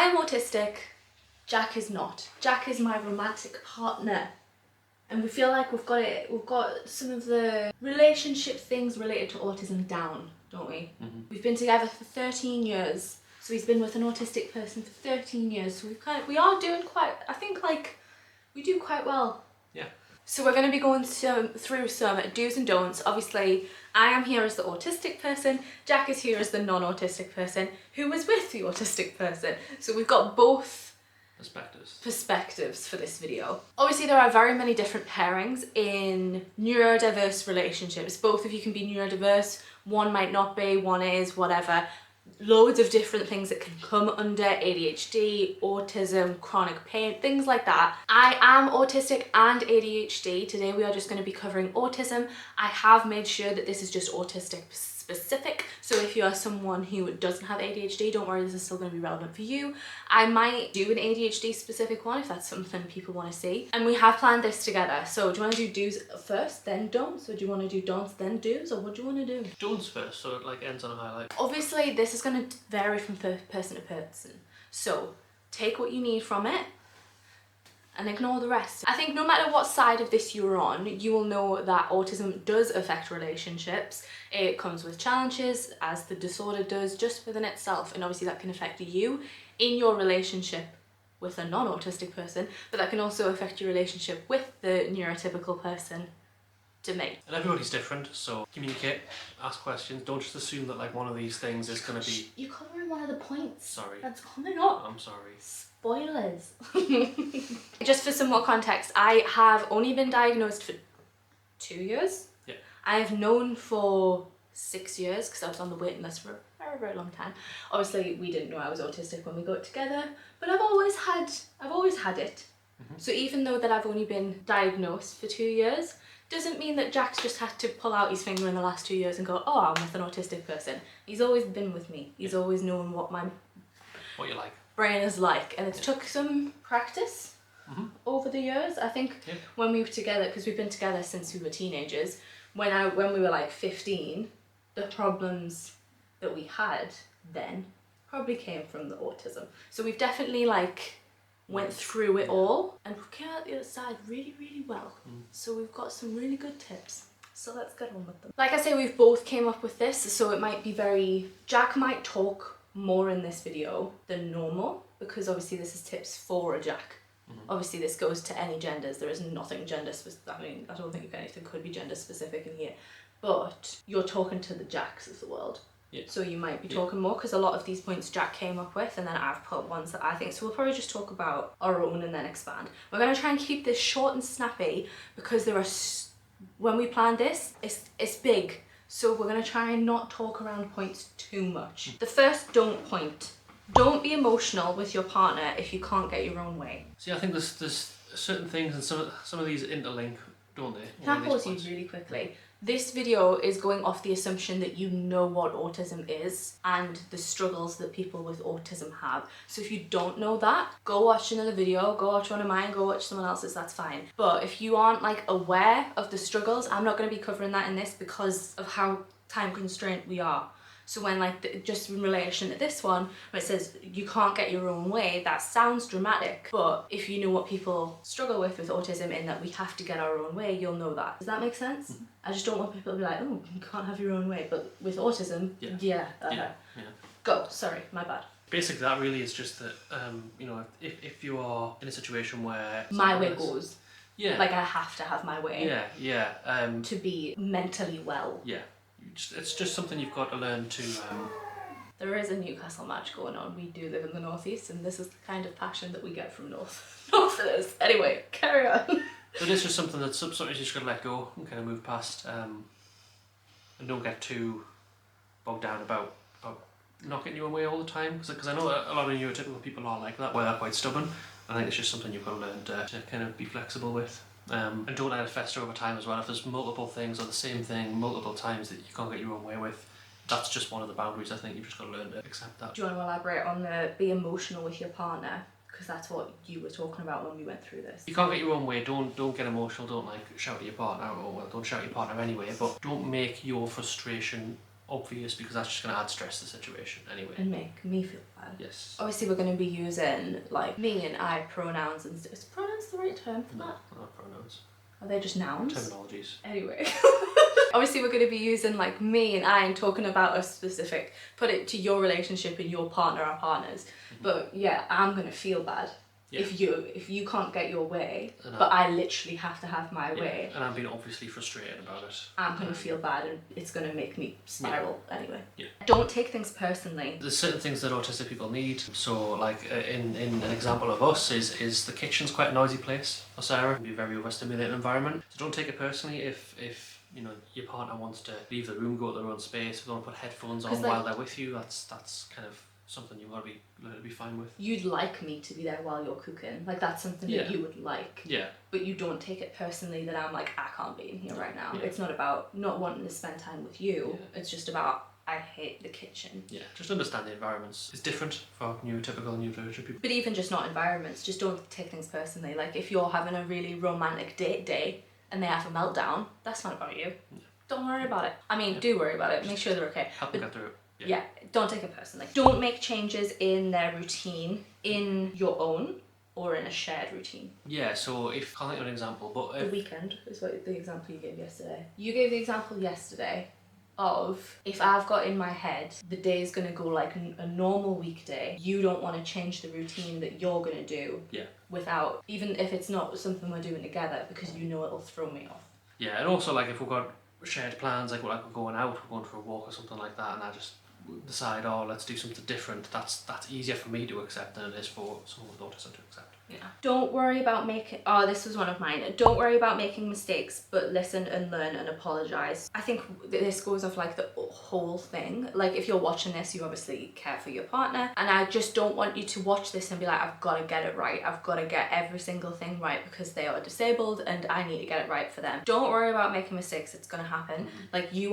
I am autistic, Jack is not. Jack is my romantic partner. And we feel like we've got some of the relationship things related to autism down, don't we? Mm-hmm. We've been together for 13 years. So he's been with an autistic person for 13 years. So we are doing quite, I think like, we do quite well. Yeah. So we're going to be going through some do's and don'ts. Obviously, I am here as the autistic person. Jack is here as the non-autistic person who was with the autistic person. So we've got both perspectives for this video. Obviously, there are very many different pairings in neurodiverse relationships. Both of you can be neurodiverse. One might not be, one is, whatever. Loads of different things that can come under ADHD, autism, chronic pain, things like that. I am autistic and ADHD. Today we are just going to be covering autism. I have made sure that this is just autistic specific, so if you are someone who doesn't have ADHD, don't worry, this is still going to be relevant for you. I might do an ADHD specific one if that's something people want to see, and we have planned this together. So do you want to do do's first then don'ts, or do you want to do don'ts then do's, or what do you want to do? Don'ts first, so it like ends on a highlight. Obviously this is going to vary from person to person, so take what you need from it and ignore the rest. I think no matter what side of this you're on, you will know that autism does affect relationships. It comes with challenges, as the disorder does, just within itself, and obviously that can affect you in your relationship with a non-autistic person, but that can also affect your relationship with the neurotypical person to me. And everybody's different, so communicate, ask questions, don't just assume that like one of these things is going to be... You're covering one of the points. Sorry. That's coming up. I'm sorry. Spoilers. Just for some more context, I have only been diagnosed for 2 years. Yeah. I have known for 6 years because I was on the waiting list for a very, very long time. Obviously, we didn't know I was autistic when we got together, but I've always had it. Mm-hmm. So even though that I've only been diagnosed for 2 years, doesn't mean that Jack's just had to pull out his finger in the last 2 years and go, oh, I'm with an autistic person. He's always been with me. He's always known what you like. Brain is like, and it's took some practice over the years. I think when we were together, because we've been together since we were teenagers, when we were like 15, the problems that we had then probably came from the autism. So we've definitely like went through it all and we came out the other side really, really well. So we've got some really good tips. So let's get on with them. Like I say, we've both came up with this, so it might be very... Jack might talk more in this video than normal, because obviously this is tips for a Jack. Obviously this goes to any genders. There is nothing gender specific. I mean, I don't think anything could be gender specific in here, but you're talking to the Jacks of the world. Yeah. So you might be talking more, because a lot of these points Jack came up with, and then I've put ones that I think, so we'll probably just talk about our own and then expand. We're going to try and keep this short and snappy, because there are, when we planned this, it's big. So we're going to try and not talk around points too much. The first don't point. Don't be emotional with your partner if you can't get your own way. See, I think there's certain things, and some of these interlink, don't they? Can I pause you really quickly? This video is going off the assumption that you know what autism is and the struggles that people with autism have. So if you don't know that, go watch another video, go watch one of mine, go watch someone else's, that's fine. But if you aren't like aware of the struggles, I'm not going to be covering that in this because of how time constrained we are. So when like, just in relation to this one, where it says you can't get your own way, that sounds dramatic. But if you know what people struggle with autism, in that we have to get our own way, you'll know that. Does that make sense? I just don't want people to be like, oh, you can't have your own way. But with autism, yeah. Go, sorry, my bad. Basically that really is just that, you know, if you are in a situation where... My way goes. Yeah. Like I have to have my way. Yeah. To be mentally well. Yeah. It's just something you've got to learn to... There is a Newcastle match going on. We do live in the northeast, and this is the kind of passion that we get from northerners. Anyway, carry on. But it's just something that's something you just got to let go and kind of move past, and don't get too bogged down about not getting your own way all the time. Because I know a lot of neurotypical people are like that, where they're quite stubborn. I think it's just something you've got to learn to kind of be flexible with. And don't let it fester over time as well. If there's multiple things or the same thing multiple times that you can't get your own way with, that's just one of the boundaries. I think you've just got to learn to accept that. Do you want to elaborate on the be emotional with your partner? Because that's what you were talking about when we went through this. You can't get your own way, don't get emotional, don't like shout at your partner, or well, don't shout at your partner anyway, but don't make your frustration obvious because that's just going to add stress to the situation anyway. And make me feel bad. Yes. Obviously we're going to be using like me and I pronouns and is pronouns the right term for that? Not pronouns. Are they just nouns? Terminologies. Anyway. Obviously we're going to be using like me and I and talking about a specific, put it to your relationship and your partner or partners. But yeah, I'm going to feel bad. Yeah. If you can't get your way, but I literally have to have my way. And I'm being obviously frustrated about it. I'm going to feel bad and it's going to make me spiral anyway. Yeah. Don't take things personally. There's certain things that autistic people need. So like in an example of us is the kitchen's quite a noisy place for Sarah. It can be a very overstimulating environment. So don't take it personally if you know your partner wants to leave the room, go to their own space, if they want to put headphones on while they're with you. That's kind of something you've got to be fine with. You'd like me to be there while you're cooking. Like that's something that you would like. Yeah. But you don't take it personally that I'm like, I can't be in here right now. Yeah. It's not about not wanting to spend time with you. Yeah. It's just about I hate the kitchen. Yeah. Just understand the environments. It's different for neurotypical and neurodivergent people. But even just not environments, just don't take things personally. Like if you're having a really romantic date day and they have a meltdown, that's not about you. Yeah. Don't worry about it. I mean, do worry about it. Make sure they're okay. Help them get through it. Yeah, don't take it personally. Don't make changes in their routine in your own or in a shared routine. Yeah, so if, I'll think of an example, but... the weekend is what the example you gave yesterday. You gave the example yesterday of if I've got in my head the day's going to go like a normal weekday, you don't want to change the routine that you're going to do without, even if it's not something we're doing together, because you know it'll throw me off. Yeah, and also like if we've got shared plans, like we're going out, we're going for a walk or something like that, and I just decide, oh, let's do something different, that's easier for me to accept than it is for someone with autism to accept. Yeah. Don't worry about this was one of mine. Don't worry about making mistakes, but listen and learn and apologise. I think this goes off like the whole thing. Like if you're watching this, you obviously care for your partner, and I just don't want you to watch this and be like, I've got to get it right. I've got to get every single thing right because they are disabled and I need to get it right for them. Don't worry about making mistakes. It's going to happen. Like you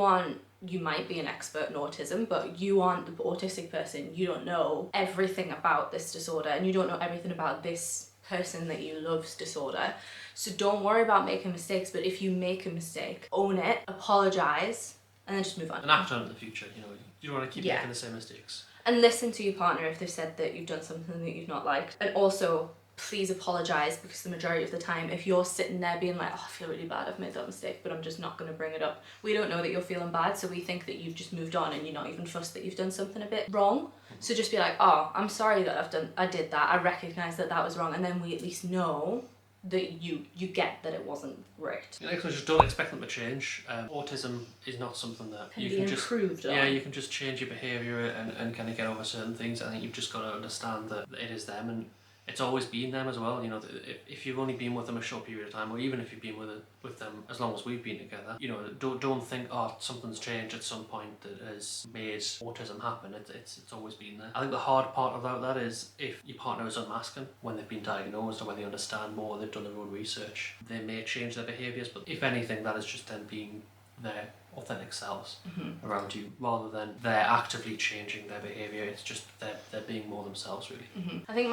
might be an expert in autism, but you aren't the autistic person. You don't know everything about this disorder and you don't know everything about this person that you love's disorder. So don't worry about making mistakes, but if you make a mistake, own it, apologise, and then just move on. And act on it in the future, you know, you don't want to keep making the same mistakes. And listen to your partner if they've said that you've done something that you've not liked. And also, please apologise, because the majority of the time, if you're sitting there being like, oh, I feel really bad, I've made that mistake, but I'm just not going to bring it up. We don't know that you're feeling bad, so we think that you've just moved on and you're not even fussed that you've done something a bit wrong. So just be like, oh, I'm sorry that I did that, I recognise that was wrong, and then we at least know that you get that it wasn't right. Yeah, just don't expect them to change. Autism is not something that you can just improved on. Yeah, you can just change your behaviour and kind of get over certain things. I think you've just got to understand that it is them, and it's always been them as well. You know, if you've only been with them a short period of time, or even if you've been with them as long as we've been together, you know, don't think, oh, something's changed at some point that has made autism happen. It's always been there. I think the hard part about that is if your partner is unmasking when they've been diagnosed, or when they understand more, they've done their own research, they may change their behaviours, but if anything, that is just them being their authentic selves around you, rather than they're actively changing their behaviour. It's just they're being more themselves, really. I think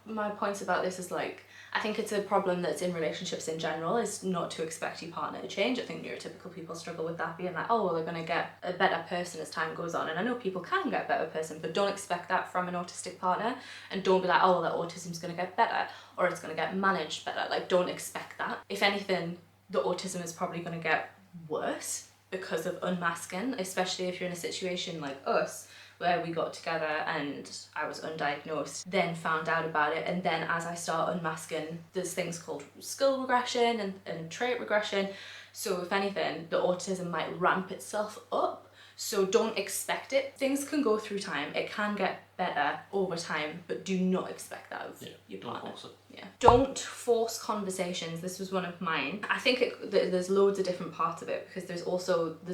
my points about this is like, I think it's a problem that's in relationships in general, is not to expect your partner to change. I think neurotypical people struggle with that, being like, oh, well, they're going to get a better person as time goes on. And I know people can get a better person, but don't expect that from an autistic partner. And don't be like, oh, well, that autism's going to get better, or it's going to get managed better. Like, don't expect that. If anything, the autism is probably going to get worse because of unmasking, especially if you're in a situation like us, where we got together and I was undiagnosed, then found out about it, and then as I start unmasking, there's things called skill regression and trait regression. So if anything, the autism might ramp itself up. So don't expect it. Things can go through time. It can get better over time, but do not expect that of your partner. Don't force it. Yeah. Don't force conversations. This was one of mine. I think there's loads of different parts of it, because there's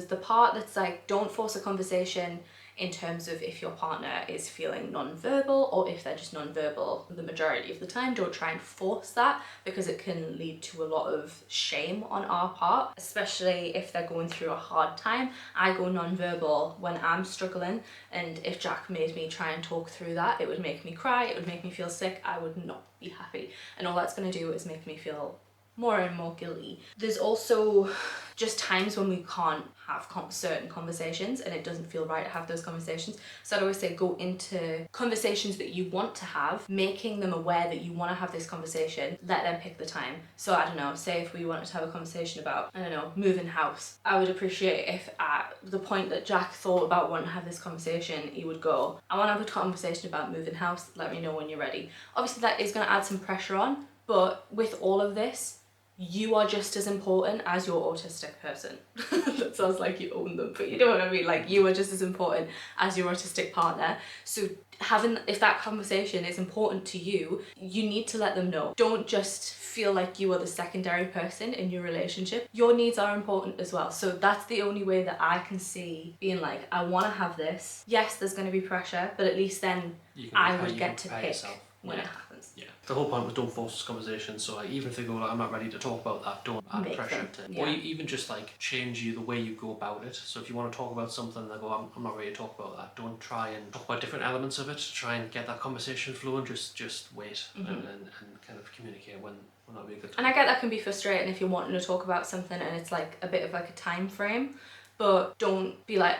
the part that's like, don't force a conversation in terms of if your partner is feeling non-verbal, or if they're just non-verbal the majority of the time. Don't try and force that, because it can lead to a lot of shame on our part, especially if they're going through a hard time. I go non-verbal when I'm struggling, and if Jack made me try and talk through that, it would make me cry, it would make me feel sick, I would not be happy, and all that's going to do is make me feel more and more guilty. There's also just times when we can't have certain conversations and it doesn't feel right to have those conversations. So I'd always say go into conversations that you want to have, making them aware that you want to have this conversation, let them pick the time. So I don't know, say if we wanted to have a conversation about, I don't know, moving house, I would appreciate if at the point that Jack thought about wanting to have this conversation, he would go, I want to have a conversation about moving house, let me know when you're ready. Obviously that is going to add some pressure on, but with all of this, you are just as important as your autistic person. That sounds like you own them, but you know what I mean? Like, you are just as important as your autistic partner. So if that conversation is important to you, you need to let them know. Don't just feel like you are the secondary person in your relationship. Your needs are important as well. So that's the only way that I can see being like, I want to have this. Yes, there's going to be pressure, but at least then I would get to pick when it happens. Yeah. The whole point was don't force this conversation. So like, even if they go like, I'm not ready to talk about that, don't add pressure to it. Or even just like change the way you go about it. So if you want to talk about something, they go, I'm not ready to talk about that. Don't try and talk about different elements of it to try and get that conversation flowing. Just wait and kind of communicate when that would be a good time. And I get that can be frustrating if you're wanting to talk about something and it's like a bit of like a time frame, but don't be like,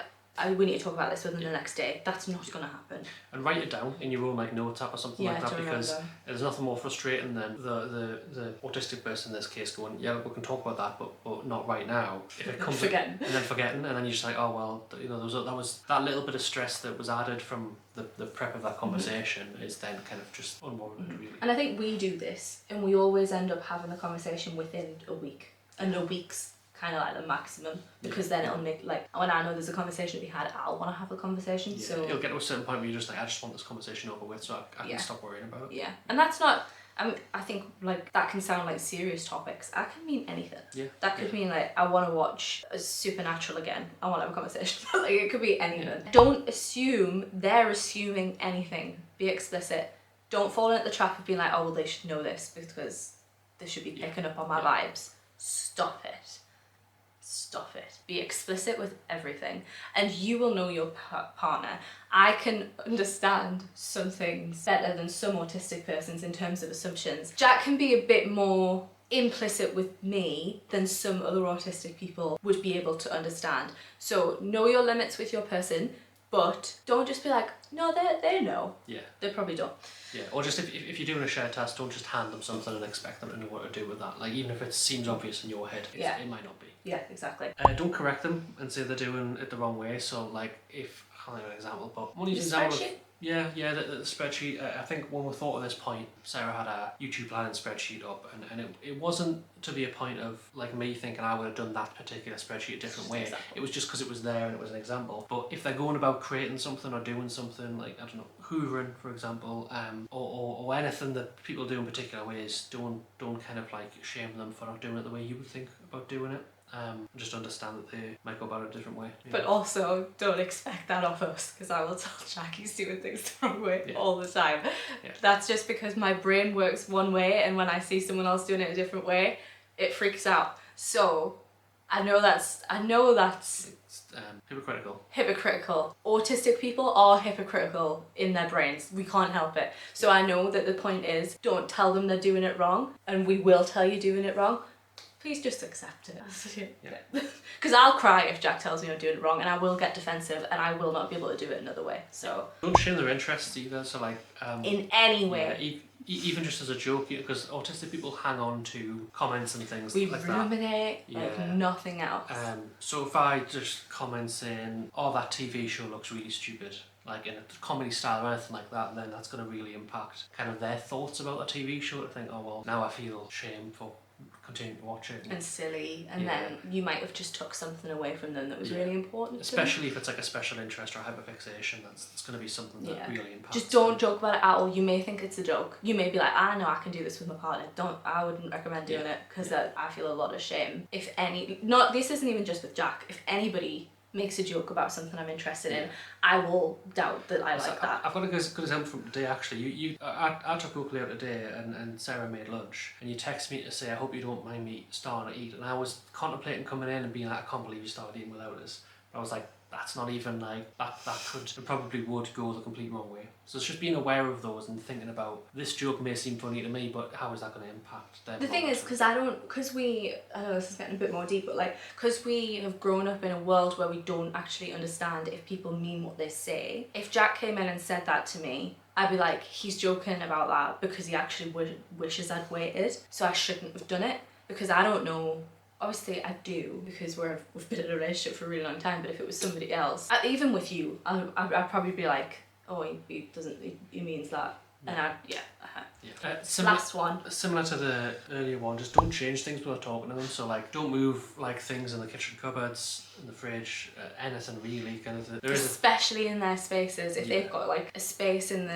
we need to talk about this within the next day. That's not going to happen. And write it down in your own like notes app or something like that, because there's nothing more frustrating than the autistic person in this case going, yeah, we can talk about that, but not right now. If it comes forgetting. And then forgetting, and then you're just like, oh well, you know, that was that little bit of stress that was added from the prep of that conversation is then kind of just unwarranted, really. And I think we do this, and we always end up having the conversation within a week, and a week's kind of like the maximum, because then it'll make, like, when I know there's a conversation to be had, I'll want to have a conversation. Yeah, so you'll get to a certain point where you're just like, I just want this conversation over with, so I can stop worrying about it. Yeah, and that's not, I think like that can sound like serious topics. That can mean anything. Yeah. That could mean like, I want to watch Supernatural again. I want to have a conversation. Like, it could be anything. Yeah. Don't assume they're assuming anything. Be explicit. Don't fall into the trap of being like, oh well, they should know this because they should be picking up on my vibes. Stop it. Stop it. Be explicit with everything, and you will know your partner. I can understand some things better than some autistic persons in terms of assumptions. Jack can be a bit more implicit with me than some other autistic people would be able to understand. So know your limits with your person, but don't just be like, no, they know. Yeah. They probably don't. Yeah, or just if you're doing a shared task, don't just hand them something and expect them to know what to do with that. Like, even if it seems obvious in your head, it might not be. Yeah, exactly. Don't correct them and say they're doing it the wrong way. So like, if, I can't think of an example, but one example of, the spreadsheet. I think when we thought of this point, Sarah had a YouTube planning spreadsheet up, and it wasn't to be a point of like me thinking I would have done that particular spreadsheet a different way. Exactly. It was just because it was there and it was an example. But if they're going about creating something or doing something, like, I don't know, hoovering, for example, or anything that people do in particular ways, don't kind of like shame them for not doing it the way you would think about doing it. Just understand that they might go about it a different way. But also, don't expect that of us, because I will tell Jack he's doing things the wrong way all the time. Yeah. That's just because my brain works one way, and when I see someone else doing it a different way, it freaks out. So, I know that's hypocritical. Hypocritical. Autistic people are hypocritical in their brains. We can't help it. So I know that the point is, don't tell them they're doing it wrong, and we will tell you doing it wrong. Please just accept it. Because I'll cry if Jack tells me I'm doing it wrong, and I will get defensive, and I will not be able to do it another way. So don't shame their interests either. So like, in any way. Yeah, even just as a joke, because autistic people hang on to comments and things like that. We ruminate like nothing else. So if I just comment saying, oh, that TV show looks really stupid, like in a comedy style or anything like that, then that's going to really impact kind of their thoughts about a TV show, to think, oh well, now I feel shame for continuing to watch it. And silly, and then you might have just took something away from them that was really important. Especially if it's like a special interest or hyperfixation, it's going to be something that really impacts. Just don't joke about it at all. You may think it's a joke. You may be like, I know I can do this with my partner. I wouldn't recommend doing it, because I feel a lot of shame. This isn't even just with Jack. If anybody makes a joke about something I'm interested in, I will doubt that I like that. I've got a good example from today, actually. I took Oakley out today, and Sarah made lunch, and you text me to say, I hope you don't mind me starting to eat, and I was contemplating coming in and being like, I can't believe you started eating without us. But I was like, that's not even like, that it probably would go the complete wrong way. So it's just being aware of those and thinking about, this joke may seem funny to me, but how is that going to impact them? The thing is, I know this is getting a bit more deep, but like, because we have grown up in a world where we don't actually understand if people mean what they say. If Jack came in and said that to me, I'd be like, he's joking about that because he actually wishes I'd waited, so I shouldn't have done it, because I don't know. Obviously I do, because we've been in a relationship for a really long time, but if it was somebody else, even with you, I'd probably be like, oh, he means that. And last one. Similar to the earlier one, just don't change things without talking to them. So like, don't move like things in the kitchen cupboards, in the fridge, anything really. Kind of. Especially in their spaces. If they've got like a space in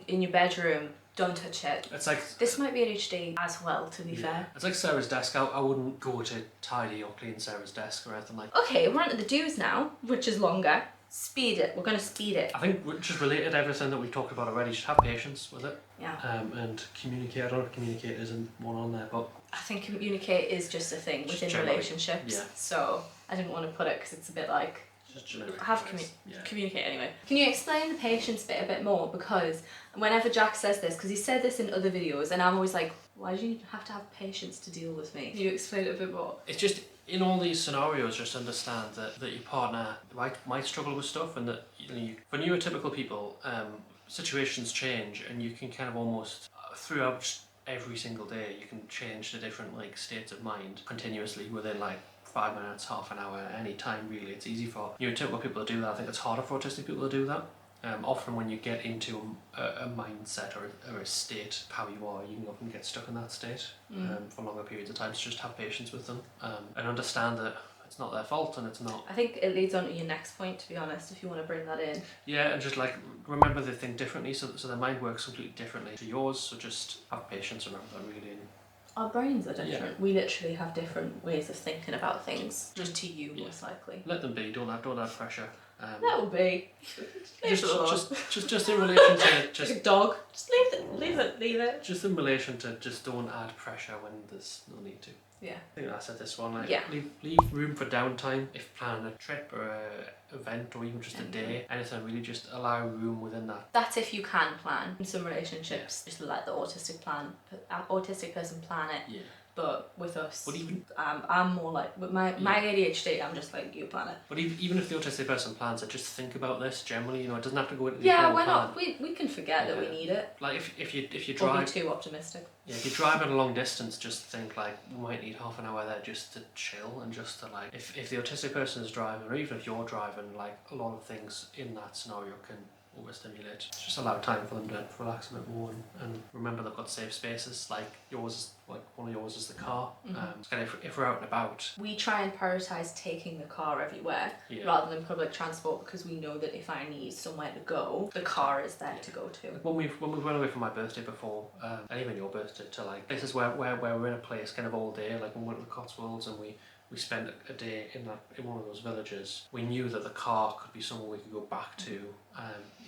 in your bedroom, don't touch it. It's like, this might be ADHD as well, to be fair. It's like Sarah's desk. I wouldn't go to tidy or clean Sarah's desk or anything like that. Okay, we're on to the do's now, which is longer. Speed it. We're going to speed it. I think just related to everything that we've talked about already, just have patience with it. Yeah. And communicate. I don't know if communicate isn't one on there, but I think communicate is just a thing within relationships. Yeah. So I didn't want to put it because it's a bit like, communicate anyway. Can you explain the patience bit a bit more? Because whenever Jack says this, because he said this in other videos, and I'm always like, why do you have to have patience to deal with me? Can you explain it a bit more? It's just, in all these scenarios, just understand that your partner might struggle with stuff, and that for neurotypical people, situations change, and you can kind of almost throughout every single day you can change to different like states of mind continuously within like 5 minutes, half an hour, any time really. It's easy for neurotypical people to do that. I think it's harder for autistic people to do that. Often when you get into a mindset or a state, how you are, you can often get stuck in that state for longer periods of time. So just have patience with them and understand that it's not their fault and it's not. I think it leads on to your next point, to be honest, if you want to bring that in. Yeah, and just like remember they think differently, so their mind works completely differently to yours. So just have patience around that really. Our brains are different. Yeah. We literally have different ways of thinking about things, just to you most likely. Let them be. Don't add pressure. That will be. Just in relation to just like a dog. Just leave it. Just in relation to just don't add pressure when there's no need to. Yeah. I think I said this one. Like, leave room for downtime if planning a trip or a event or even just a day. Anything really, just allow room within that. That's if you can plan. In some relationships, just let the autistic person plan it. Yeah. But with us, I'm more like, with my ADHD, I'm just like, you plan it. But even if the autistic person plans it, just think about this generally, it doesn't have to go into the why not? We can forget that we need it. Like if you drive... Or be too optimistic. Yeah, if you drive at a long distance, just think like, we might need half an hour there just to chill and just to like, if the autistic person is driving, or even if you're driving, like a lot of things in that scenario can overstimulate. Just allow time for them to relax a bit more and remember they've got safe spaces, like one of yours is the car. So kind of if we're out and about, we try and prioritise taking the car everywhere rather than public transport, because we know that if I need somewhere to go, the car is there to go to. When we went away for my birthday before, and even your birthday, to like places where we're in a place kind of all day, like when we went to the Cotswolds and we spent a day in one of those villages, we knew that the car could be somewhere we could go back to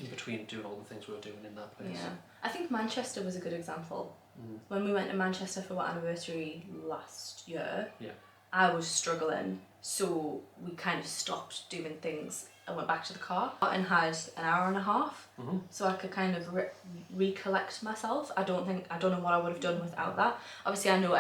in between doing all the things we were doing in that place. Yeah, I think Manchester was a good example. When we went to Manchester for our anniversary last year, I was struggling, so we kind of stopped doing things and went back to the car and had an hour and a half, so I could kind of recollect myself. I don't know what I would have done without that. Obviously, I know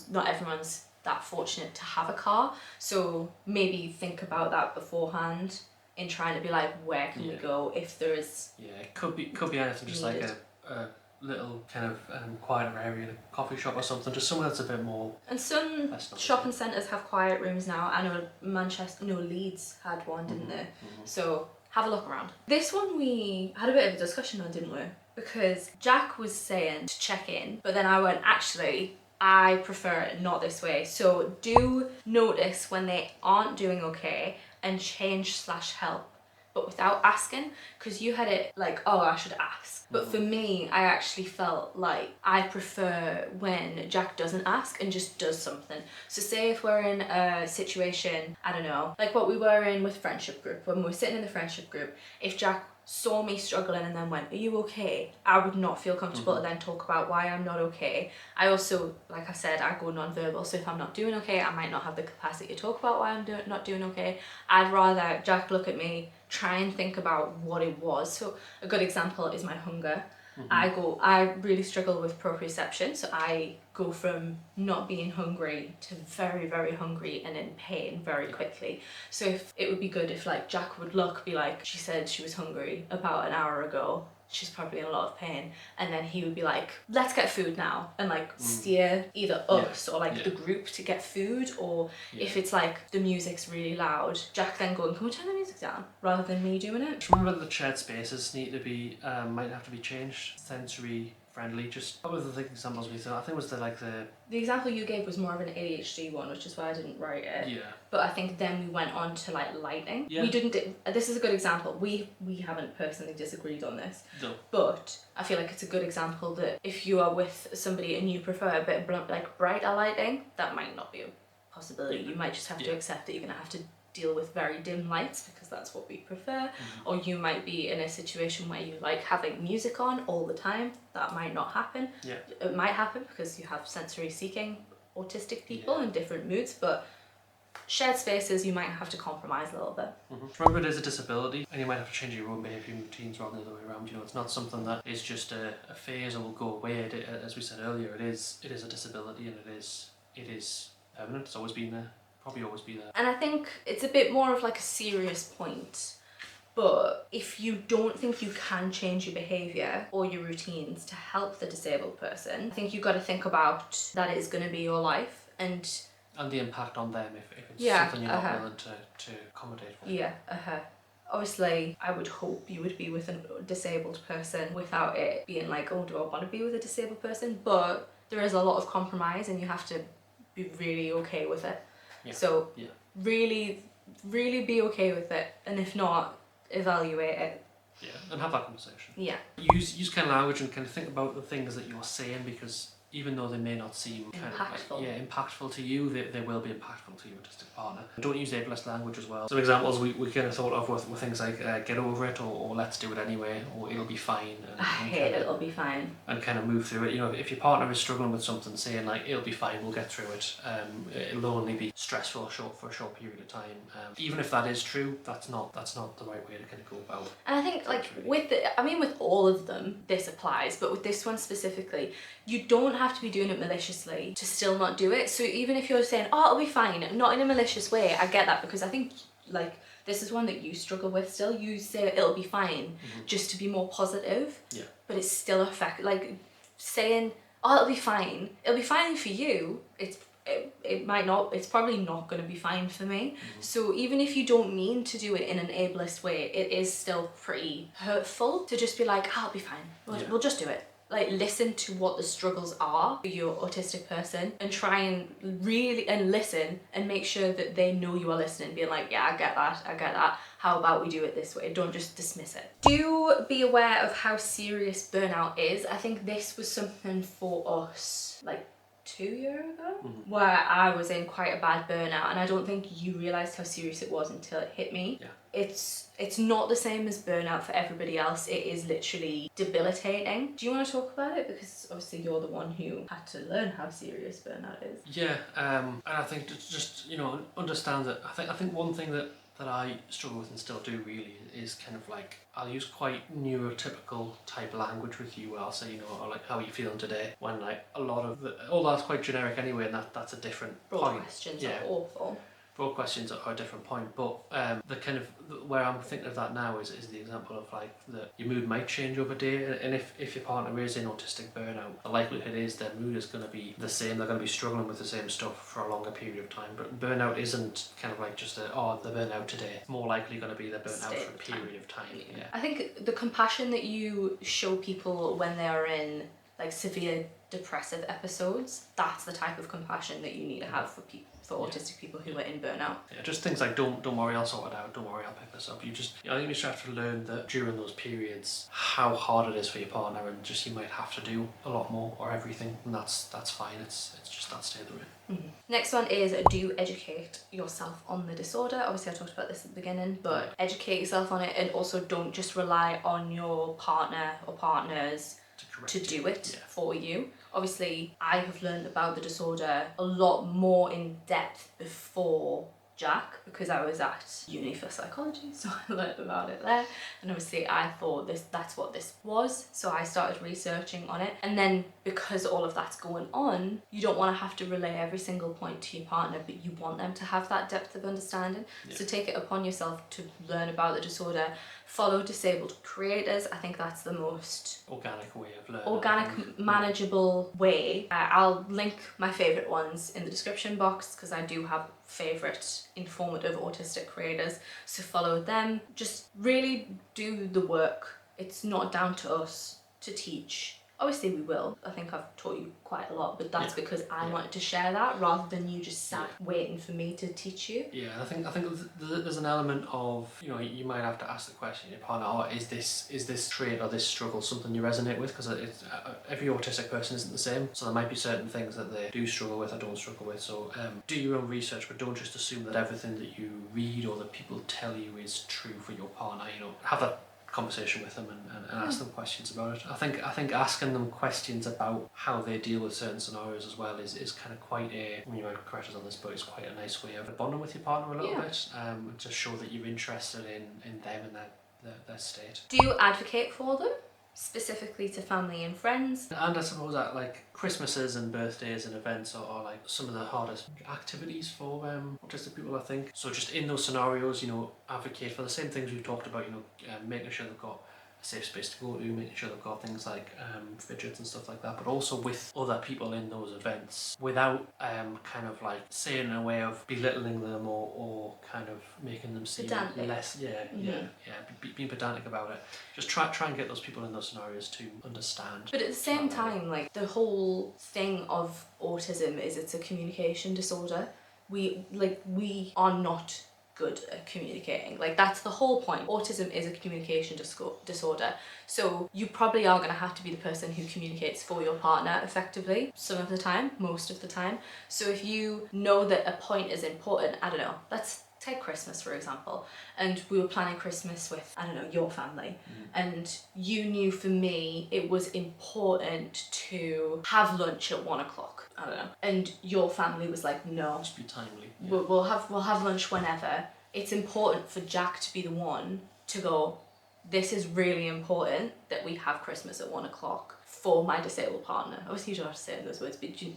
not everyone's that fortunate to have a car, so maybe think about that beforehand in trying to be like, where can we go if there is... Yeah, it could be anything, just like a little kind of quieter area, a coffee shop or something, just somewhere that's a bit more... And some shopping centres have quiet rooms now. I know Leeds had one, didn't they? So have a look around. This one we had a bit of a discussion on, didn't we? Because Jack was saying to check in, but then I went, actually, I prefer it not this way. So do notice when they aren't doing okay and change/help, but without asking, because you had it like, oh, I should ask. But for me, I actually felt like I prefer when Jack doesn't ask and just does something. So say if we're in a situation, I don't know, like what we were in with friendship group, when we were sitting in the friendship group, if Jack saw me struggling and then went, are you okay? I would not feel comfortable to then talk about why I'm not okay. I also, like I said, I go non-verbal, so if I'm not doing okay, I might not have the capacity to talk about why I'm not doing okay. I'd rather Jack look at me, try and think about what it was. So a good example is my hunger. I really struggle with proprioception, so I go from not being hungry to very, very hungry and in pain very quickly. So if it would be good if like Jack would look, be like, she said she was hungry about an hour ago, she's probably in a lot of pain, and then he would be like, let's get food now, and like steer either us or like the group to get food, or if it's like the music's really loud, Jack then going, can we turn the music down, rather than me doing it. Just remember that the shared spaces need to be might have to be changed, sensory friendly. Just what were the examples we thought? I think it was the example you gave was more of an ADHD one, which is why I didn't write it. Yeah. But I think then we went on to like lighting. Yeah. We didn't. This is a good example. We haven't personally disagreed on this. No. But I feel like it's a good example that if you are with somebody and you prefer a bit like brighter lighting, that might not be a possibility. You might just have to accept that you're gonna have to deal with very dim lights because that's what we prefer, or you might be in a situation where you like having music on all the time. That might not happen. It might happen because you have sensory seeking autistic people in different moods, but shared spaces you might have to compromise a little bit. Remember, it is a disability and you might have to change your own behaviour and routines rather than the other way around. You know, it's not something that is just a phase or will go away. As we said earlier, it is a disability, and it is permanent. It's always been there. Probably always be there. And I think it's a bit more of like a serious point, but if you don't think you can change your behaviour or your routines to help the disabled person, I think you've got to think about that is going to be your life and the impact on them if it's something you're not willing to accommodate for. Obviously, I would hope you would be with a disabled person without it being like, oh, do I want to be with a disabled person? But there is a lot of compromise and you have to be really okay with it. So really, really be okay with it, and if not, evaluate it. Yeah, and have that conversation. Yeah. Use kind of language and kind of think about the things that you're saying, because even though they may not seem impactful to you, they will be impactful to your autistic partner. Don't use ableist language as well. Some examples we kind of thought of were things like get over it, or let's do it anyway, or it'll be fine. I hate it'll be fine. And kind of move through it. You know, if your partner is struggling with something, saying like it'll be fine, we'll get through it. It'll only be stressful for a short period of time. Even if that is true, that's not the right way to kind of go about it. And I think like with all of them this applies, but with this one specifically, you don't have to be doing it maliciously to still not do it. So even if you're saying, oh, it'll be fine, not in a malicious way, I get that, because I think like this is one that you struggle with still. You say it'll be fine just to be more positive, but it's still like saying, oh, it'll be fine for you, it might not, it's probably not going to be fine for me. So even if you don't mean to do it in an ableist way, it is still pretty hurtful to just be like, oh, it'll be fine, we'll just do it. Like, listen to what the struggles are for your autistic person and try and really listen and make sure that they know you are listening, being like, yeah, I get that, how about we do it this way? Don't just dismiss it. Do be aware of how serious burnout is. I think this was something for us like 2 years ago, where I was in quite a bad burnout, and I don't think you realised how serious it was until it hit me. It's not the same as burnout for everybody else. It is literally debilitating. Do you want to talk about it? Because obviously you're the one who had to learn how serious burnout is. Yeah, and I think just understand that I think one thing that I struggle with and still do really is kind of like, I'll use quite neurotypical type language with you. I'll say, or like, how are you feeling today? When like a lot of all that's quite generic anyway, and that's a different Broad questions are awful. Broad questions are a different point, but the kind of where I'm thinking of that now is the example of like that your mood might change over a day, and if your partner is in autistic burnout, the likelihood is their mood is going to be the same. They're going to be struggling with the same stuff for a longer period of time. But burnout isn't kind of like just they're burnt out today. It's more likely going to be they're burnt out for a period of time. Yeah. I think the compassion that you show people when they are in like severe depressive episodes, that's the type of compassion that you need to have for people, for autistic people who are in burnout. Yeah, just things like don't worry, I'll sort it out, don't worry, I'll pick this up. I think you just have to learn that during those periods how hard it is for your partner, and just you might have to do a lot more or everything, and that's fine. It's just that state they're in. Mm-hmm. Next one is do educate yourself on the disorder. Obviously I talked about this at the beginning, but educate yourself on it, and also don't just rely on your partner or partners to do it for you. Obviously I have learned about the disorder a lot more in depth before Jack, because I was at uni for psychology, so I learned about it there, and obviously I thought that's what this was, so I started researching on it. And then because all of that's going on, you don't want to have to relay every single point to your partner, but you want them to have that depth of understanding. So take it upon yourself to learn about the disorder, follow disabled creators. I think that's the most organic way of learning. Organic, manageable way. I'll link my favourite ones in the description box, because I do have favourite informative autistic creators, so follow them. Just really do the work. It's not down to us to teach. Obviously we will. I think I've taught you quite a lot, but that's because I wanted to share that rather than you just sat waiting for me to teach you. Yeah, I think there's an element of, you know, you might have to ask the question to your partner, oh, is this trait or this struggle something you resonate with? Because every autistic person isn't the same, so there might be certain things that they do struggle with or don't struggle with. So do your own research, but don't just assume that everything that you read or that people tell you is true for your partner. You know, have that conversation with them and ask them questions about it. I think asking them questions about how they deal with certain scenarios as well is kind of quite a, I mean, you might correct us on this, but it's quite a nice way of bonding with your partner a little bit, to show that you're interested in them and their state. Do you advocate for them? Specifically to family and friends. And I suppose that like Christmases and birthdays and events are like some of the hardest activities for autistic people, I think. So just in those scenarios, you know, advocate for the same things we've talked about, you know, making sure they've got a safe space to go to, making sure they've got things like fidgets and stuff like that, but also with other people in those events without kind of like saying in a way of belittling them or kind of making them seem less, being pedantic about it. Just try and get those people in those scenarios to understand. But at the same time, like the whole thing of autism is it's a communication disorder. We are not good at communicating. Like that's the whole point. Autism is a communication disorder. So you probably are going to have to be the person who communicates for your partner effectively some of the time, most of the time. So if you know that a point is important, I don't know, let's take Christmas for example, and we were planning Christmas with, I don't know, your family, and you knew for me it was important to have lunch at 1 o'clock, I don't know, and your family was like, no, just be timely. We'll have lunch whenever. It's important for Jack to be the one to go, this is really important that we have Christmas at 1 o'clock for my disabled partner. Obviously you don't have to say it in those words, but do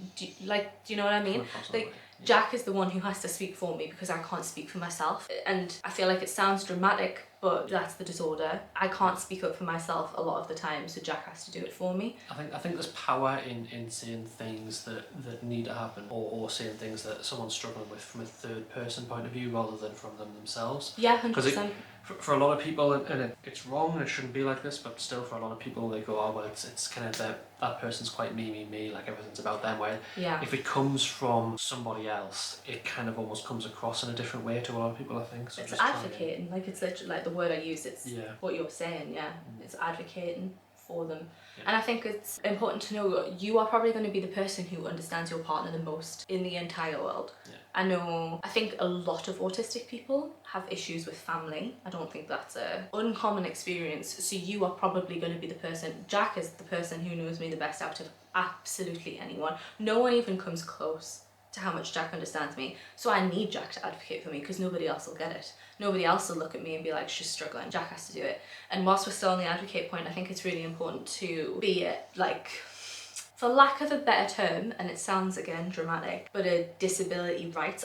you know what I mean? Like Jack is the one who has to speak for me because I can't speak for myself. And I feel like it sounds dramatic, but that's the disorder. I can't speak up for myself a lot of the time, so Jack has to do it for me. I think there's power in saying things that need to happen, or saying things that someone's struggling with from a third person point of view rather than from them themselves. Yeah, 100%. For a lot of people, and it's wrong and it shouldn't be like this, but still for a lot of people they go, oh well, it's kind of that person's quite me, like everything's about them, where if it comes from somebody else, it kind of almost comes across in a different way to a lot of people, I think. So it's just advocating, like it's literally like the word I use, it's what you're saying, it's advocating for them. And I think it's important to know you are probably going to be the person who understands your partner the most in the entire world. I think a lot of autistic people have issues with family. I don't think that's a uncommon experience, so you are probably going to be the person. Jack is the person who knows me the best out of absolutely anyone. No one even comes close to how much Jack understands me, so I need Jack to advocate for me because nobody else will get it. Nobody else will look at me and be like, she's struggling, Jack has to do it. And whilst we're still on the advocate point, I think it's really important to be like, for lack of a better term, and it sounds again dramatic, but a disability rights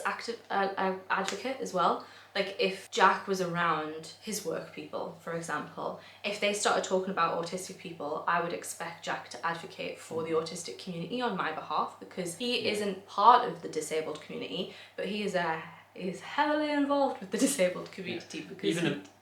advocate as well. Like if Jack was around his work people, for example, if they started talking about autistic people, I would expect Jack to advocate for the autistic community on my behalf, because he isn't part of the disabled community, but he is heavily involved with the disabled community because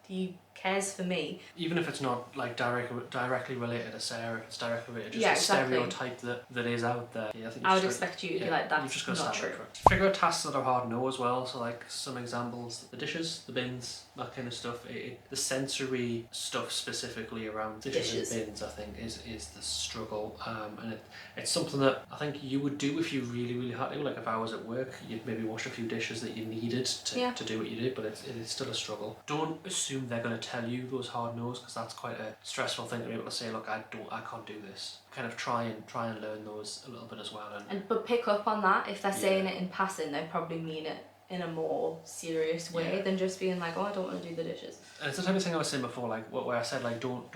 he cares for me. Even if it's not like directly related to Sarah, it's directly related to Yeah, just exactly. a stereotype that is out there. Yeah, I think I would expect you to be like, you've just that's got to not stand true. up for it. Figure out tasks that are hard no as well. So like some examples: the dishes, the bins, that kind of stuff. The sensory stuff specifically around dishes and bins, I think, is the struggle. And it's something that I think you would do if you really had to. Like if I was at work, you'd maybe wash a few dishes that you needed to do what you did, but it is still a struggle. Don't assume they're going to tell you those hard no's, because that's quite a stressful thing to be able to say, look, I can't do this. Kind of try and learn those a little bit as well. But pick up on that. If they're saying it in passing, they probably mean it in a more serious way than just being like, oh, I don't want to do the dishes. And it's the type of thing I was saying before, like where I said, like don't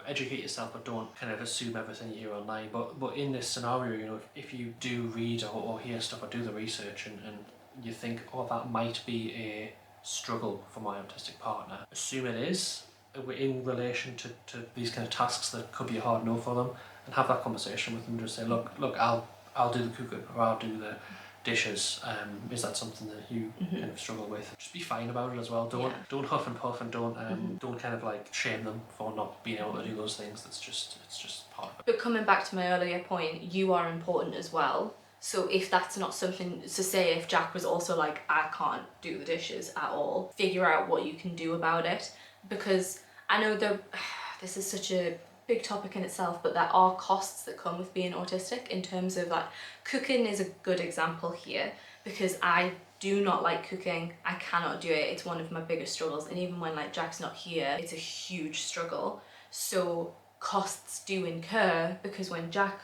educate yourself, but don't kind of assume everything you hear online. But in this scenario, if you do read or hear stuff or do the research and you think, oh, that might be a struggle for my autistic partner, assume it is in relation to these kind of tasks that could be a hard no for them, and have that conversation with them. Just say, look, I'll do the cooking, or I'll do the dishes. Is that something that you kind of struggle with? Just be fine about it as well. Don't huff and puff, and don't kind of like shame them for not being able to do those things. It's just part of it. But coming back to my earlier point, you are important as well. So if that's not something, so say if Jack was also like, I can't do the dishes at all, figure out what you can do about it. Because I know this is such a big topic in itself, but there are costs that come with being autistic in terms of like, cooking is a good example here, because I do not like cooking. I cannot do it. It's one of my biggest struggles. And even when like Jack's not here, it's a huge struggle. So costs do incur, because when Jack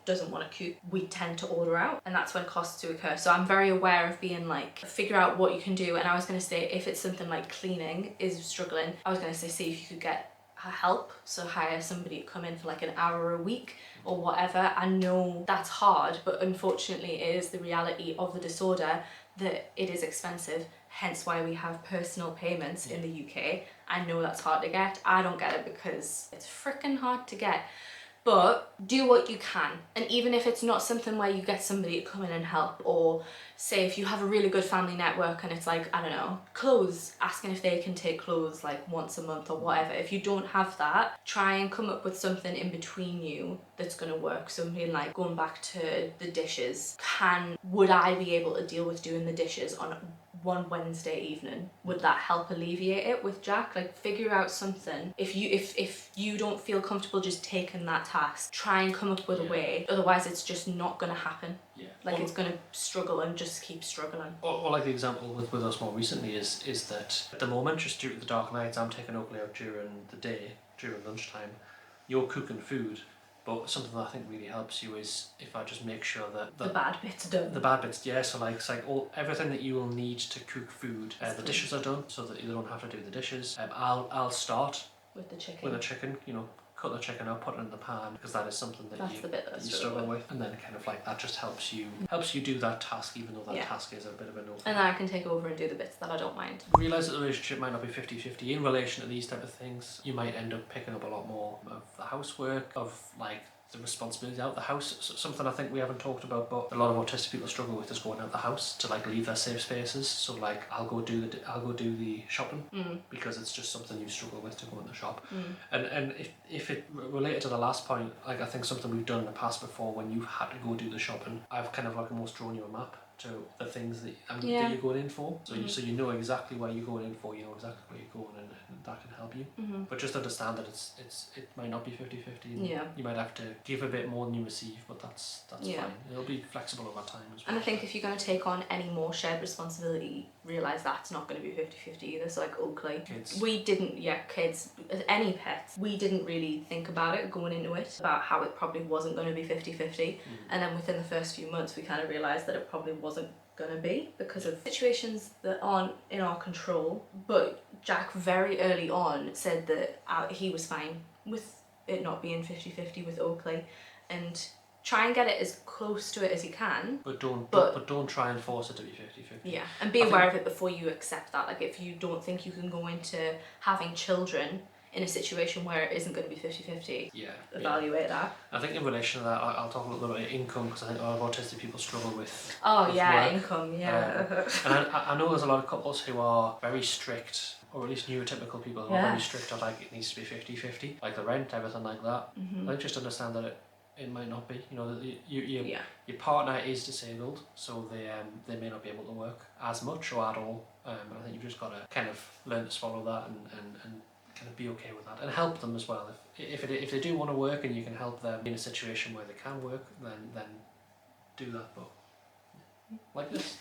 doesn't want to cook, we tend to order out, and that's when costs do occur. So I'm very aware of being like, figure out what you can do. And I was going to say, if it's something like cleaning is struggling, I was going to say, see if you could get help, so hire somebody to come in for like an hour a week or whatever. I know that's hard, but unfortunately it is the reality of the disorder that it is expensive, hence why we have personal payments in the UK. I know that's hard to get. I don't get it because it's freaking hard to get. But do what you can. And even if it's not something where you get somebody to come in and help, or say if you have a really good family network and it's like, I don't know, clothes, asking if they can take clothes like once a month or whatever. If you don't have that, try and come up with something in between you that's gonna work. Something like, going back to the dishes, would I be able to deal with doing the dishes on one Wednesday evening? Would that help alleviate it with Jack? Like, figure out something. If you don't feel comfortable just taking that task, try and come up with a way. Otherwise it's just not gonna happen. Like, it's gonna struggle and just keep struggling. Or like the example with us more recently is that at the moment, just due to the dark nights, I'm taking Oakley out during the day, during lunchtime. You're cooking food. But something that I think really helps you is if I just make sure that the bad bits are done. The bad bits, yeah. So like, it's like everything that you will need to cook food. The dishes are done, so that you don't have to do the dishes. I'll start with the chicken. With the chicken, cut the chicken up, put it in the pan, because that is something that you struggle with. And then kind of like that just helps you do that task, even though that task is a bit of a no. And then I can take over and do the bits that I don't mind. Realise that the relationship might not be 50-50 in relation to these type of things. You might end up picking up a lot more of the housework, of like the responsibility out the house. Something I think we haven't talked about, but a lot of autistic people struggle with is going out the house to like leave their safe spaces. So like, I'll go do the shopping because it's just something you struggle with, to go in the shop. And if it related to the last point, like I think something we've done in the past before, when you've had to go do the shopping, I've kind of like almost drawn you a map to the things that you're going in for. So you know exactly where you're going in for, you know exactly where you're going, and that can help you. But just understand that it might not be 50-50. You might have to give a bit more than you receive, but that's fine. It'll be flexible over time as well. And I think if you're going to take on any more shared responsibility, realise that's not going to be 50-50 either. So like Oakley, kids, any pets, we didn't really think about it going into it, about how it probably wasn't going to be 50-50. And then within the first few months we kind of realised that it probably wasn't gonna be, because of situations that aren't in our control. But Jack very early on said that he was fine with it not being 50-50 with Oakley, and try and get it as close to it as you can. But don't try and force it to be 50-50. Yeah, and be aware of it before you accept that. Like, if you don't think you can go into having children in a situation where it isn't going to be 50-50, evaluate that. I think in relation to that, I'll talk a little bit about income, because I think a lot of autistic people struggle with work. income, And I know there's a lot of couples who are very strict, or at least neurotypical people who are very strict on like it needs to be 50-50, like the rent, everything like that. I think just understand that it might not be, you know, your partner is disabled, so they may not be able to work as much or at all. And I think you've just got to kind of learn to swallow that and kind of be okay with that, and help them as well. If they do want to work and you can help them in a situation where they can work, then do that. But like this.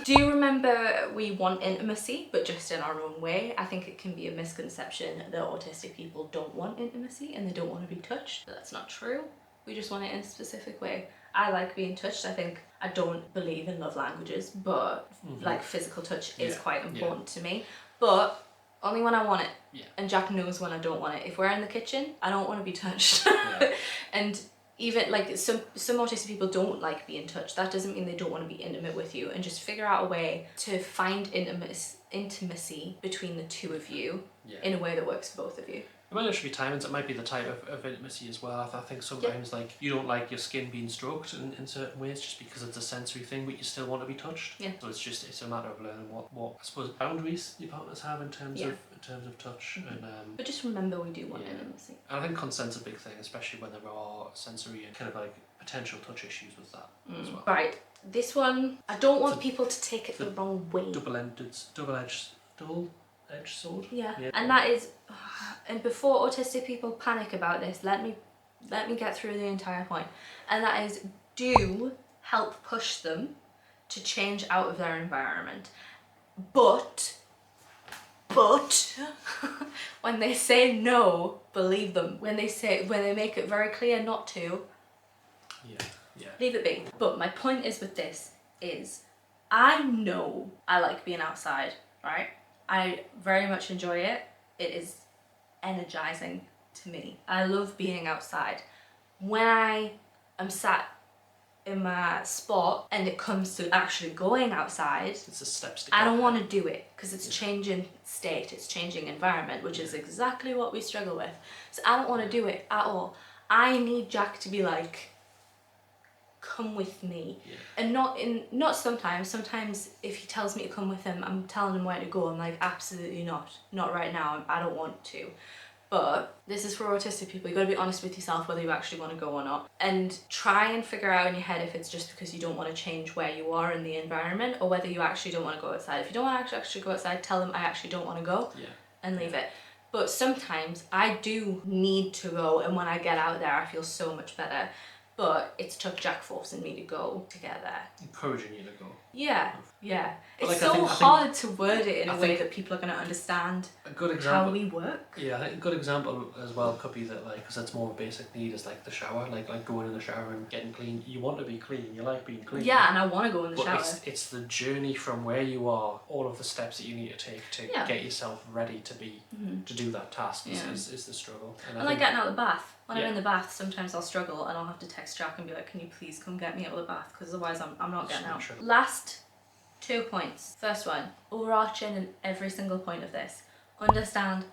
Do you remember we want intimacy, but just in our own way? I think it can be a misconception that autistic people don't want intimacy and they don't want to be touched. But that's not true. We just want it in a specific way. I like being touched. I think I don't believe in love languages, but like physical touch is quite important to me. But only when I want it. Yeah. And Jack knows when I don't want it. If we're in the kitchen, I don't want to be touched. And even like some autistic people don't like being touched. That doesn't mean they don't want to be intimate with you. And just figure out a way to find intimacy between the two of you in a way that works for both of you. It might actually be timings, it might be the type of intimacy as well. I think sometimes like you don't like your skin being stroked in certain ways just because it's a sensory thing, but you still want to be touched. Yeah. So it's a matter of learning what I suppose boundaries your partners have in terms of touch. And but just remember, we do want intimacy. And I think consent's a big thing, especially when there are sensory and kind of like potential touch issues with that as well. Right. This one, I don't want people to take it the wrong way. Double-edged sword. Yeah. And that is, and before autistic people panic about this, let me get through the entire point. And that is, do help push them to change out of their environment. But when they say no, believe them. When they make it very clear not to, leave it be. But my point is with this is, I know I like being outside, right? I very much enjoy it. It is energizing to me. I love being outside. When I am sat in my spot and it comes to actually going outside, it's a step to I don't want to do it because it's changing state, it's changing environment, which is exactly what we struggle with. So I don't want to do it at all. I need Jack to be like, come with me. And not sometimes if he tells me to come with him, I'm telling him where to go. I'm like, absolutely not right now, I don't want to. But this is for autistic people. You got to be honest with yourself whether you actually want to go or not, and try and figure out in your head if it's just because you don't want to change where you are in the environment, or whether you actually don't want to go outside. If you don't want to actually go outside, tell them I actually don't want to go, and leave it. But sometimes I do need to go, and when I get out there I feel so much better. But it's took Jack forcing me to go to get there. Encouraging you to go. Yeah. But it's like, so hard to word it in a way that people are going to understand how we work. Yeah, I think a good example as well could be that, like, because that's more of a basic need, is like the shower, like going in the shower and getting clean. You want to be clean, you like being clean. Yeah, and I want to go in the shower. But it's the journey from where you are, all of the steps that you need to take to get yourself ready to be to do that task is the struggle. And like getting out of the bath. When I'm in the bath, sometimes I'll struggle and I'll have to text Jack and be like, can you please come get me out of the bath, because otherwise I'm not getting out. Last 2 points. First one, overarching in every single point of this, understand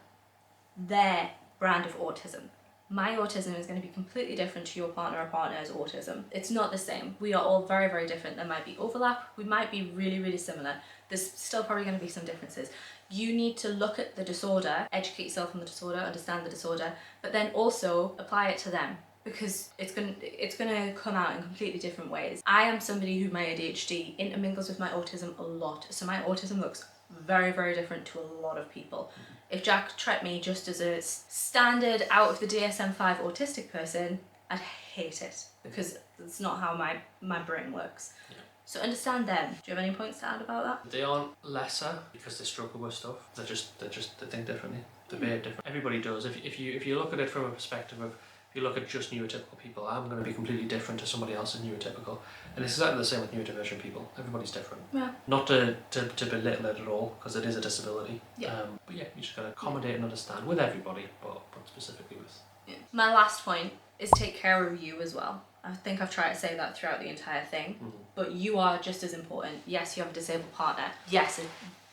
their brand of autism. My autism is going to be completely different to your partner or partner's autism. It's not the same. We are all very, very different. There might be overlap. We might be really, really similar. There's still probably going to be some differences. You need to look at the disorder, educate yourself on the disorder, understand the disorder, but then also apply it to them, because it's gonna come out in completely different ways. I am somebody who my ADHD intermingles with my autism a lot, so my autism looks very, very different to a lot of people. If Jack treated me just as a standard out of the DSM-5 autistic person, I'd hate it, because it's not how my brain works. So understand them. Do you have any points to add about that? They aren't lesser because they struggle with stuff. They think differently. They behave different. Everybody does. If you look at it from a perspective of, if you look at just neurotypical people, I'm going to be completely different to somebody else in neurotypical. And it's exactly the same with neurodivergent people. Everybody's different. Yeah. Not to belittle it at all, because it is a disability. Yeah. But yeah, you just got to accommodate and understand with everybody, but specifically with. Yeah. My last point is take care of you as well. I think I've tried to say that throughout the entire thing, but you are just as important. Yes, you have a disabled partner. Yes,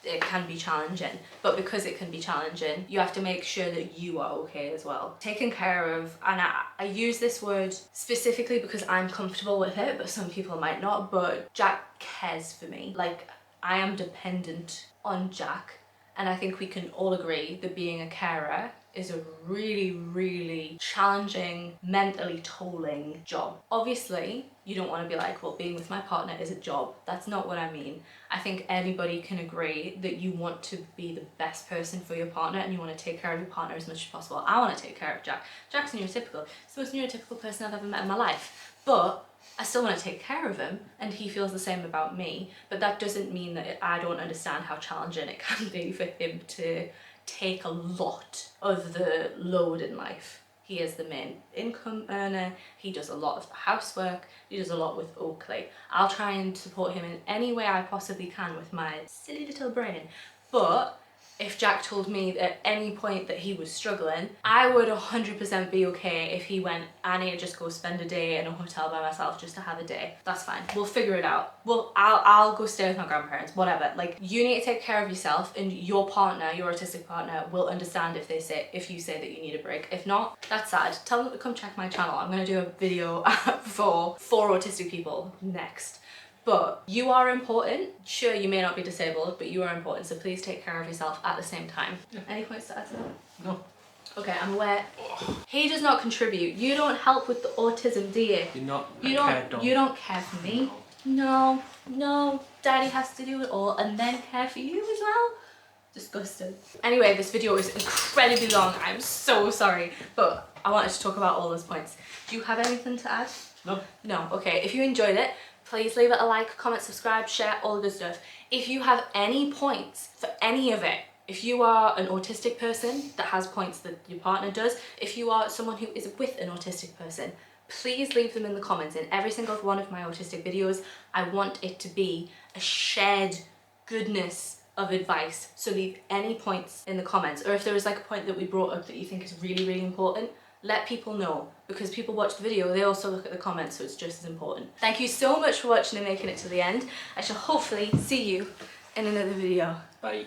it can be challenging, but because it can be challenging, you have to make sure that you are okay as well. Taken care of, and I use this word specifically because I'm comfortable with it, but some people might not, but Jack cares for me. Like, I am dependent on Jack, and I think we can all agree that being a carer is a really, really challenging, mentally tolling job. Obviously, you don't want to be like, well, being with my partner is a job. That's not what I mean. I think anybody can agree that you want to be the best person for your partner and you want to take care of your partner as much as possible. I want to take care of Jack. Jack's neurotypical. He's the most neurotypical person I've ever met in my life. But I still want to take care of him, and he feels the same about me. But that doesn't mean that I don't understand how challenging it can be for him to take a lot of the load in life. He is the main income earner, he does a lot of the housework, he does a lot with Oakley. I'll try and support him in any way I possibly can with my silly little brain. But if Jack told me at any point that he was struggling, I would 100% be okay if he went, I need to just go spend a day in a hotel by myself just to have a day. That's fine. We'll figure it out. I'll go stay with my grandparents, whatever. Like, you need to take care of yourself, and your partner, your autistic partner, will understand if you say that you need a break. If not, that's sad. Tell them to come check my channel. I'm gonna do a video for autistic people next. But you are important. Sure, you may not be disabled, but you are important, so please take care of yourself at the same time. Yeah. Any points to add to that? No. Okay, I'm aware. He does not contribute. You don't help with the autism, do you? You don't care for me. No. Daddy has to do it all and then care for you as well? Disgusting. Anyway, this video is incredibly long. I'm so sorry, but I wanted to talk about all those points. Do you have anything to add? No. No, okay. If you enjoyed it, please leave it a like, comment, subscribe, share, all the good stuff. If you have any points for any of it, if you are an autistic person that has points that your partner does, if you are someone who is with an autistic person, please leave them in the comments. In every single one of my autistic videos, I want it to be a shared goodness of advice. So leave any points in the comments, or if there is like a point that we brought up that you think is really, really important, let people know, because people watch the video, they also look at the comments, so it's just as important. Thank you so much for watching and making it to the end. I shall hopefully see you in another video. Bye.